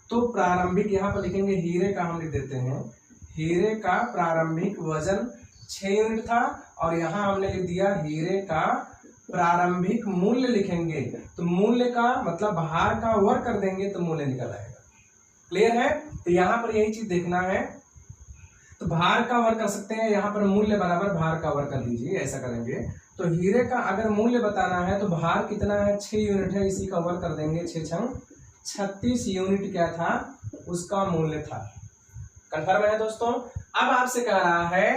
तो प्रारंभिक यहाँ पर लिखेंगे हीरे का हम लिख देते हैं, हीरे का प्रारंभिक वजन 6 यूनिट था और यहाँ हमने लिख दिया हीरे का प्रारंभिक मूल्य लिखेंगे। तो मूल्य का मतलब भार का वर्ग कर देंगे तो मूल्य निकल आएगा। क्लियर है? तो यहाँ पर यही चीज देखना है। तो भार का वर्ग कर सकते हैं, यहाँ पर मूल्य बराबर भार का वर्ग कर लीजिए, ऐसा करेंगे। तो हीरे का अगर मूल्य बताना है तो भार कितना है 6 यूनिट है, इसी का वर्ग कर देंगे 6 × 36 यूनिट क्या था उसका मूल्य था। कंफर्म है दोस्तों? अब आपसे कह रहा है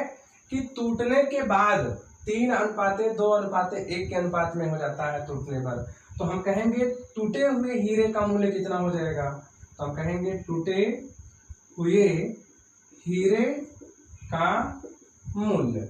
कि टूटने के बाद 3:2:1 के अनुपात में हो जाता है टूटने पर। तो हम कहेंगे टूटे हुए हीरे का मूल्य कितना हो जाएगा? तो हम कहेंगे टूटे हुए हीरे का मूल्य,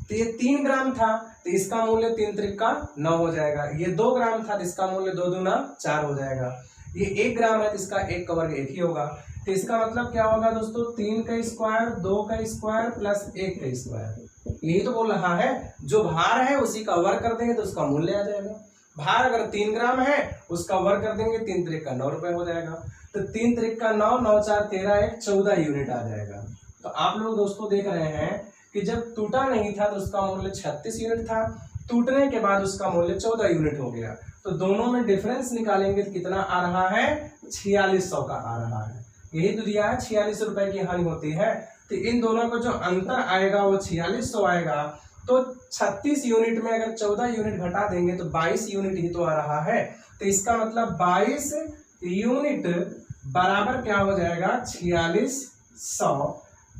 तो ये 3 ग्राम था तो इसका मूल्य 3 त्रिका 9 हो जाएगा। ये 2 ग्राम था तो इसका मूल्य 2 दूना 4 हो जाएगा। ये 1 ग्राम है तो इसका 1 का वर्ग 1 ही होगा। तो इसका मतलब क्या होगा दोस्तों 3 का स्क्वायर 2 का स्क्वायर + 1 का स्क्वायर। यही तो बोल रहा है, जो भार है उसी का वर्ग कर देंगे तो उसका मूल्य आ जाएगा। भार अगर 3 ग्राम है उसका वर्ग कर देंगे 3 त्रिका 9 रुपए हो जाएगा। तो 3 त्रिका 9, 9 4 13, 1 14 यूनिट आ जाएगा। तो आप लोग दोस्तों देख रहे हैं कि जब टूटा नहीं था तो उसका मूल्य 36 यूनिट था, टूटने के बाद उसका मूल्य 14 यूनिट हो गया। तो दोनों में डिफरेंस निकालेंगे तो कितना आ रहा है 4600 का आ रहा है। यही तो दिया है 46 रुपए की हानि होती है। तो इन दोनों का जो अंतर आएगा वो 4600 आएगा। तो 36 यूनिट में अगर 14 यूनिट घटा देंगे तो 22 यूनिट ही तो आ रहा है। तो इसका मतलब 22 यूनिट बराबर क्या हो जाएगा 4600।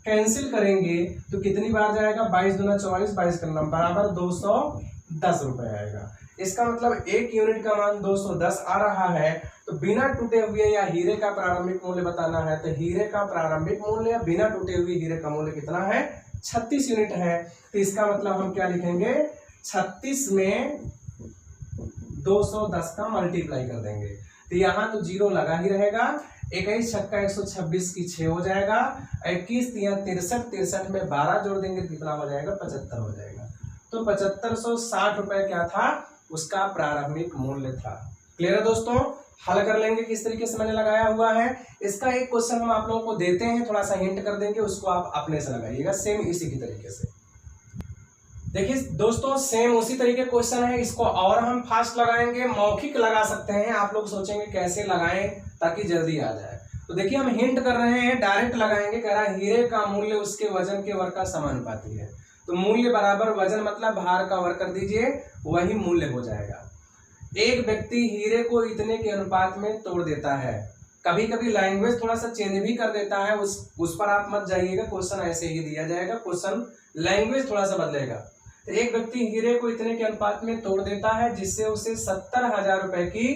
कैंसिल करेंगे तो कितनी बार जाएगा 22 दूना 44, 22 का नाम बराबर 210 रुपए आएगा। इसका मतलब एक यूनिट का मान 210 आ रहा है। तो बिना टूटे हुए या हीरे का प्रारंभिक मूल्य बताना है तो हीरे का प्रारंभिक मूल्य या बिना टूटे हुए हीरे का मूल्य कितना है 36 यूनिट है। तो इसका मतलब हम क्या लिखेंगे 36 में 210 का मल्टीप्लाई कर देंगे। तो यहाँ तो जीरो लगा ही रहेगा। 21 छक्का 126 की 6 हो जाएगा। 21 तिया 63, 63 में 12 जोड़ देंगे कितना हो जाएगा 75 हो जाएगा। तो 7560 रुपए क्या था उसका प्रारंभिक मूल्य था। क्लियर है दोस्तों। हल कर लेंगे किस तरीके से मैंने लगाया हुआ है। इसका एक क्वेश्चन हम आप लोगों को देते हैं, थोड़ा सा हिंट कर देंगे, उसको आप अपने से लगाइएगा सेम इसी की तरीके से। देखिए दोस्तों सेम उसी तरीके क्वेश्चन है, इसको और हम फास्ट लगाएंगे, मौखिक लगा सकते हैं। आप लोग सोचेंगे कैसे लगाएं ताकि जल्दी आ जाए। तो देखिए हम हिंट कर रहे हैं, डायरेक्ट लगाएंगे। कह रहा है हीरे का मूल्य उसके वजन के वर्ग का समानुपाती है। तो मूल्य बराबर वजन मतलब भार का वर्ग कर दीजिए, वही मूल्य हो जाएगा। एक व्यक्ति हीरे को इतने के अनुपात में तोड़ देता है। कभी कभी लैंग्वेज थोड़ा सा चेंज भी कर देता है, उस पर आप मत जाइएगा, क्वेश्चन ऐसे ही दिया जाएगा, क्वेश्चन लैंग्वेज थोड़ा सा बदलेगा। तो एक व्यक्ति हीरे को इतने के अनुपात में तोड़ देता है जिससे उसे 70,000 रुपए की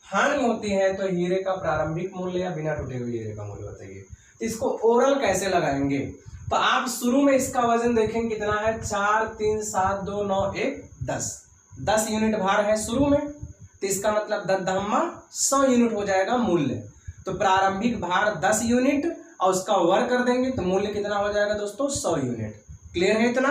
हानि होती है। तो हीरे का प्रारंभिक मूल्य या बिना टूटे हुए हीरे का मूल्य बताइए। तो इसको ओरल कैसे लगाएंगे। तो आप शुरू में इसका वजन देखेंगे कितना है 4 3 7 2 9 1 10 यूनिट भार है शुरू में। तो इसका मतलब 10 यूनिट हो जाएगा मूल्य। तो प्रारंभिक भार 10 यूनिट और उसका वर्ग कर देंगे तो मूल्य कितना हो जाएगा दोस्तों 100 यूनिट। क्लियर है इतना।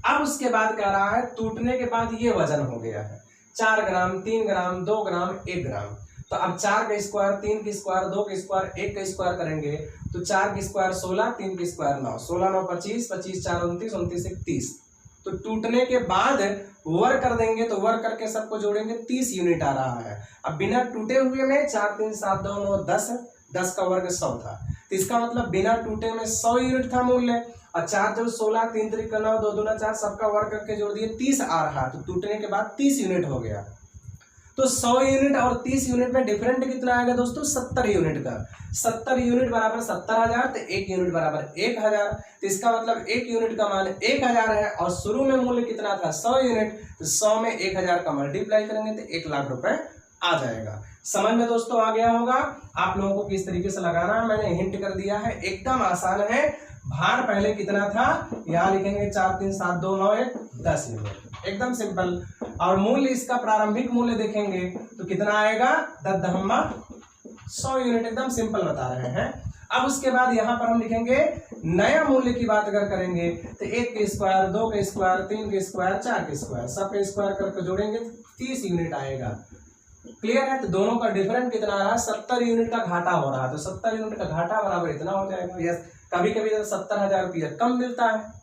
अब उसके बाद कह रहा है टूटने के बाद ये वजन हो गया है 4 ग्राम 3 ग्राम 2 ग्राम 1 ग्राम। तो अब 4 का स्क्वायर 3 का स्क्वायर 2 का स्क्वायर 1 का स्क्वायर करेंगे तो 4 का स्क्वायर 16 3 का स्क्वायर 9 16 9 25 25 4 29 29 1 30। तो टूटने के बाद वर्ग कर देंगे तो वर्ग करके सबको जोड़ेंगे 30 यूनिट आ रहा है। अब बिना टूटे हुए में 4 3 7 2 9 10 का वर्ग 100 था। तो इसका मतलब बिना टूटे में 100 यूनिट था मूल्य। और 4 जो 16 3 3 9 2 2 4 सबका वर्ग करके जोड़ दिए 30 आ रहा। तो टूटने के बाद 30 यूनिट हो गया। तो 100 यूनिट और 30 यूनिट में डिफरेंट कितना आएगा दोस्तों 70 यूनिट का। 70 यूनिट बराबर 70,000 तो 1 यूनिट बराबर 1,000। तो इसका मतलब 1 यूनिट का मान 1,000 है और शुरू में मूल्य कितना था 100 यूनिट। तो 100 में 1,000 का मल्टीप्लाई करेंगे तो 1 लाख रुपए आ जाएगा। समझ में दोस्तों आ गया होगा आप लोगों को किस तरीके से लगाना है। मैंने हिंट कर दिया है, एकदम आसान है। भार पहले कितना था यहाँ लिखेंगे 4 3 7 2 9 1 10 यूनिट, एकदम सिंपल। और मूल्य इसका प्रारंभिक मूल्य देखेंगे तो कितना आएगा 10 यूनिट, एकदम सिंपल बता रहे हैं। अब उसके बाद यहाँ पर हम लिखेंगे नया मूल्य की बात अगर करेंगे तो 1 का स्क्वायर 2 का स्क्वायर 3 का स्क्वायर 4 का स्क्वायर सब का स्क्वायर करके जोड़ेंगे 30 यूनिट आएगा। क्लियर है। तो दोनों का डिफरेंट कितना आ रहा है 70 यूनिट का घाटा हो रहा है। तो 70 यूनिट का घाटा बराबर इतना हो जाएगा। यस, कभी कभी 70,000 रुपया कम मिलता है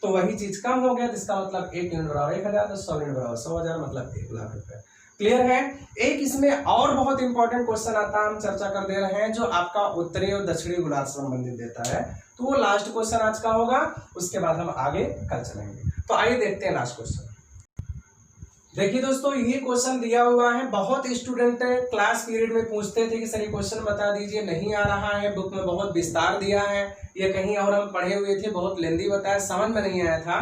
तो वही चीज कम हो गया। तो इसका मतलब 1 यूनिट बराबर 1,000 तो 100 यूनिट बराबर 100,000 मतलब 1 लाख रुपए। क्लियर है। एक इसमें और बहुत इंपॉर्टेंट क्वेश्चन आता है, हम चर्चा कर दे रहे हैं, जो आपका उत्तरी और दक्षिणी गोलार्ध से संबंधित देता है। तो वो लास्ट क्वेश्चन आज का होगा, उसके बाद हम आगे कल चलेंगे। तो आइए देखते हैं लास्ट क्वेश्चन। देखिए दोस्तों ये क्वेश्चन दिया हुआ है, बहुत स्टूडेंट क्लास पीरियड में पूछते थे कि सर ये क्वेश्चन बता दीजिए, नहीं आ रहा है, बुक में बहुत विस्तार दिया है, ये कहीं और हम पढ़े हुए थे, बहुत लेंदी बताया, समझ में नहीं आया था।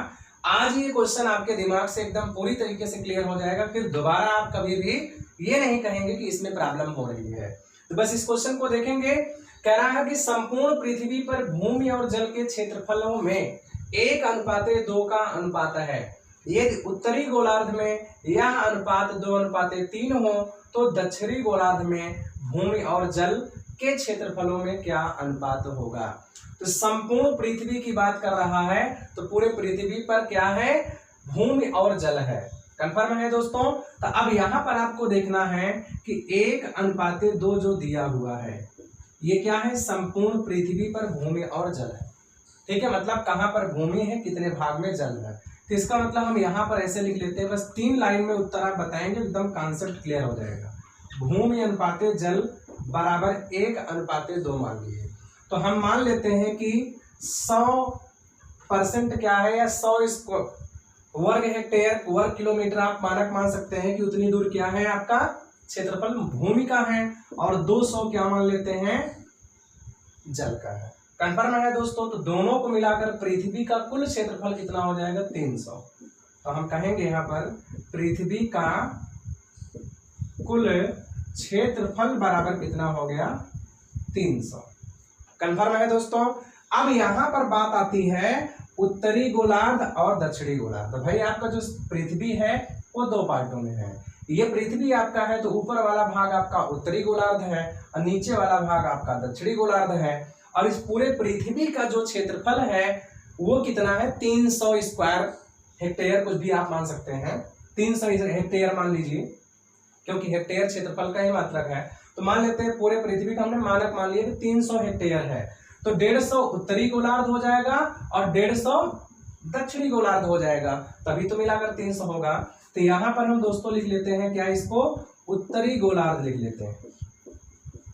आज ये क्वेश्चन आपके दिमाग से एकदम पूरी तरीके से क्लियर हो जाएगा, फिर दोबारा आप कभी भी ये नहीं कहेंगे कि इसमें प्रॉब्लम हो रही है। तो बस इस क्वेश्चन को देखेंगे। कह रहा है कि संपूर्ण पृथ्वी पर भूमि और जल के क्षेत्रफलों में 1:2 का अनुपात है। यदि उत्तरी गोलार्ध में यह अनुपात 2:3 हो तो दक्षिणी गोलार्ध में भूमि और जल के क्षेत्रफलों में क्या अनुपात होगा। तो संपूर्ण पृथ्वी की बात कर रहा है, तो पूरे पृथ्वी पर क्या है, भूमि और जल है। कंफर्म है दोस्तों। तो अब यहाँ पर आपको देखना है कि 1:2 जो दिया हुआ है ये क्या है, संपूर्ण पृथ्वी पर भूमि और जल है। ठीक है, मतलब कहाँ पर भूमि है, कितने भाग में जल है। तो इसका मतलब हम यहाँ पर ऐसे लिख लेते हैं, बस 3 लाइन में उत्तर आप बताएंगे, एकदम कॉन्सेप्ट क्लियर हो जाएगा। भूमि अनुपाते जल बराबर 1:2 मान लीजिए। तो हम मान लेते हैं कि 100% क्या है, या 100 वर्ग हेक्टेयर वर्ग किलोमीटर आप मानक मान सकते हैं कि उतनी दूर क्या है आपका क्षेत्रफल भूमि का है, और 200 क्या मान लेते हैं जल का है। कंफर्म है दोस्तों। तो दोनों को मिलाकर पृथ्वी का कुल क्षेत्रफल कितना हो जाएगा 300। तो हम कहेंगे यहाँ पर पृथ्वी का कुल क्षेत्रफल बराबर कितना हो गया 300। कंफर्म है दोस्तों। अब यहाँ पर बात आती है उत्तरी गोलार्ध और दक्षिणी गोलार्ध। भाई आपका जो पृथ्वी है वो दो पार्टों में है। ये पृथ्वी आपका है तो ऊपर वाला भाग आपका उत्तरी गोलार्ध है और नीचे वाला भाग आपका दक्षिणी गोलार्ध है। और इस पूरे पृथ्वी का जो क्षेत्रफल है वो कितना है 300 स्क्वायर हेक्टेयर, कुछ भी आप मान सकते हैं 300 हेक्टेयर मान लीजिए, क्योंकि हेक्टेयर क्षेत्रफल का ही मात्रक है। तो मान लेते हैं पूरे पृथ्वी का हमने मानक मान लिया कि 300 हेक्टेयर है। तो 150 उत्तरी गोलार्ध हो जाएगा और 150 दक्षिणी गोलार्ध हो जाएगा, तभी तो मिलाकर 300 होगा। तो यहां पर हम दोस्तों लिख लेते हैं क्या, इसको उत्तरी गोलार्ध लिख लेते हैं,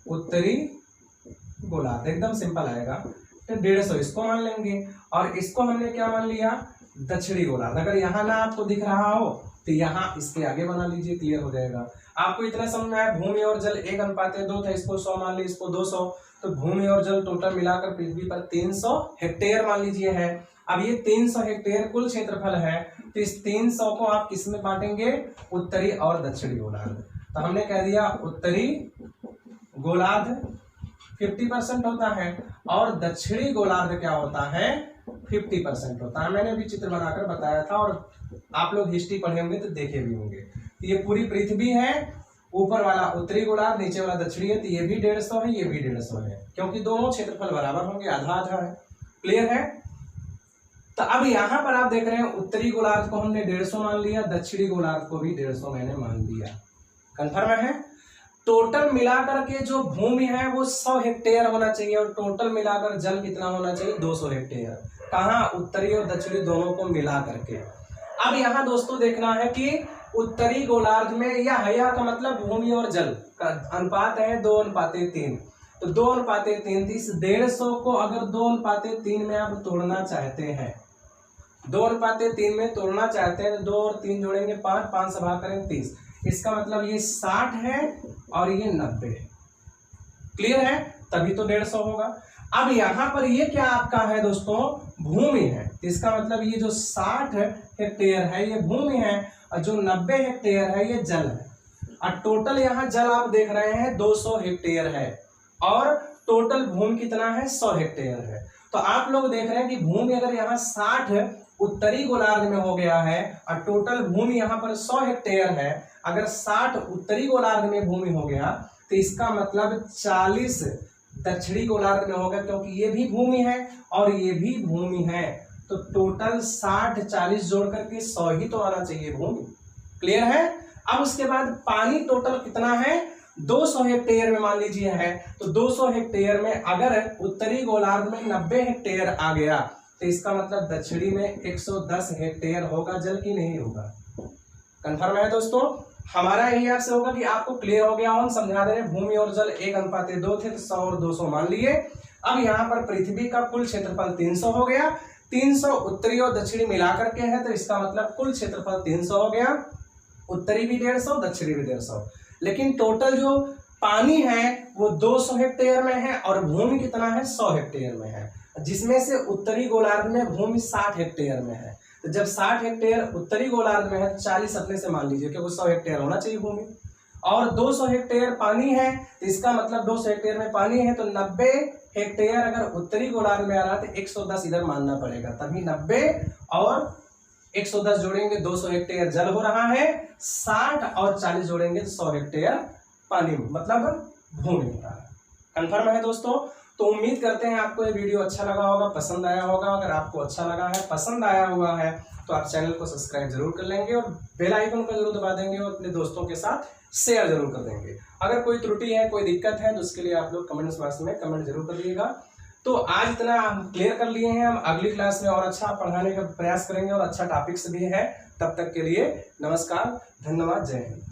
उत्तरी गोलार्ध, एकदम सिंपल आएगा। तो 150 इसको मान लेंगे और इसको हमने क्या मान लिया दक्षिणी गोलार्ध। अगर यहाँ ना आपको दिख रहा हो तो यहाँ इसके आगे बना लीजिए, क्लियर हो जाएगा। आपको इतना समझ में आया, भूमि और जल 1:2 था, इसको 100 मान लीजिए, इसको 200। तो भूमि और जल टोटल मिलाकर पृथ्वी पर 300 हेक्टेयर मान लीजिए है। अब ये 300 हेक्टेयर कुल क्षेत्रफल है, तो इस 300 को आप किस में बांटेंगे, उत्तरी और दक्षिणी गोलार्ध। तो हमने कह दिया उत्तरी गोलार्ध 50% होता है और दक्षिणी गोलार्ध क्या होता है 50% होता है। मैंने भी चित्र बनाकर बताया था और आप लोग हिस्ट्री पढ़े होंगे तो देखे भी होंगे। तो ये पूरी पृथ्वी है, ऊपर वाला उत्तरी गोलार्ध, नीचे वाला दक्षिणी है। तो ये भी 150 है, ये भी 150 है, क्योंकि दोनों क्षेत्रफल बराबर होंगे, आधा आधा है। क्लियर है। तो अब यहाँ पर आप देख रहे हैं उत्तरी गोलार्ध को हमने 150 मान लिया, दक्षिणी गोलार्ध को भी 150 मैंने मान लिया। कंफर्म है। टोटल मिलाकर के जो भूमि है वो 100 हेक्टेयर होना चाहिए और टोटल मिलाकर जल कितना होना चाहिए 200 हेक्टेयर। कहाँ, उत्तरी और दक्षिणी दोनों को मिला करके। अब यहाँ दोस्तों देखना है कि उत्तरी गोलार्ध में या का मतलब भूमि और जल का अनुपात है 2:3। तो 2:3, इस 150 को अगर 2:3 में आप तोड़ना चाहते हैं, 2:3 में तोड़ना चाहते हैं तो 2 और 3 जोड़ेंगे 5, 5 से भाग करें 30। इसका मतलब ये 60 है और ये 90 है। क्लियर है, तभी तो 150 होगा। अब यहाँ पर ये क्या आपका है दोस्तों, भूमि है। इसका मतलब ये जो 60 हेक्टेयर है ये भूमि है और जो 90 हेक्टेयर है ये जल है। और टोटल यहाँ जल आप देख रहे हैं 200 हेक्टेयर है और टोटल भूमि कितना है 100 हेक्टेयर है। तो आप लोग देख रहे हैं कि भूमि अगर यहाँ 60 उत्तरी गोलार्ध में हो गया है और टोटल भूमि यहाँ पर 100 हेक्टेयर है, अगर 60 उत्तरी गोलार्ध में भूमि हो गया तो इसका मतलब 40 दक्षिणी गोलार्ध में होगा, क्योंकि ये भी भूमि है और ये भी भूमि है। तो टोटल 60 40 जोड़ करके 100 ही तो आना चाहिए भूमि। क्लियर है। अब उसके बाद पानी टोटल कितना है 200 हेक्टेयर में मान लीजिए है। तो 200 हेक्टेयर में अगर उत्तरी गोलार्ध में 90 हेक्टेयर आ गया तो इसका मतलब दक्षिणी में 110 हेक्टेयर होगा जल की नहीं होगा। कंफर्म है दोस्तों। हमारा यही आपसे होगा कि आपको क्लियर हो गया। हम समझा दे रहे हैं भूमि और जल 1:2 थे तो 100 और 200 मान लिए। अब यहाँ पर पृथ्वी का कुल क्षेत्रफल 300 हो गया। 300 उत्तरी और दक्षिणी मिलाकर के है तो इसका मतलब कुल क्षेत्रफल 300 हो गया। उत्तरी भी 150, दक्षिणी भी 150। लेकिन टोटल जो पानी है वो 200 हेक्टेयर में है और भूमि कितना है 100 हेक्टेयर में है, जिसमें से उत्तरी गोलार्ध में भूमि 60 हेक्टेयर में है। तो जब 60 हेक्टेयर उत्तरी गोलार्ध में है 40 अपने से मान लीजिए, क्योंकि 100 हेक्टेयर होना चाहिए भूमि, और 200 हेक्टेयर पानी है तो इसका मतलब 200 हेक्टेयर में पानी है तो 90 हेक्टेयर अगर उत्तरी गोलार्ध में आ रहा है तो 110 इधर मानना पड़ेगा, तभी 90 और 110 जोड़ेंगे 200 हेक्टेयर जल हो रहा है, 60 और 40 जोड़ेंगे 100 हेक्टेयर पानी मतलब भूमि हो रहा है। कंफर्म है दोस्तों। तो उम्मीद करते हैं आपको ये वीडियो अच्छा लगा होगा, पसंद आया होगा। अगर आपको अच्छा लगा है, पसंद आया हुआ है तो आप चैनल को सब्सक्राइब जरूर कर लेंगे और बेल आइकन को जरूर दबा देंगे और अपने दोस्तों के साथ शेयर जरूर कर देंगे। अगर कोई त्रुटि है, कोई दिक्कत है तो उसके लिए आप लोग कमेंट्स बॉक्स में कमेंट जरूर कर दिएगा। तो आज इतना हम क्लियर कर लिए हैं। हम अगली क्लास में और अच्छा पढ़ाने का प्रयास करेंगे और अच्छा टॉपिक्स भी है। तब तक के लिए नमस्कार, धन्यवाद, जय हिंद।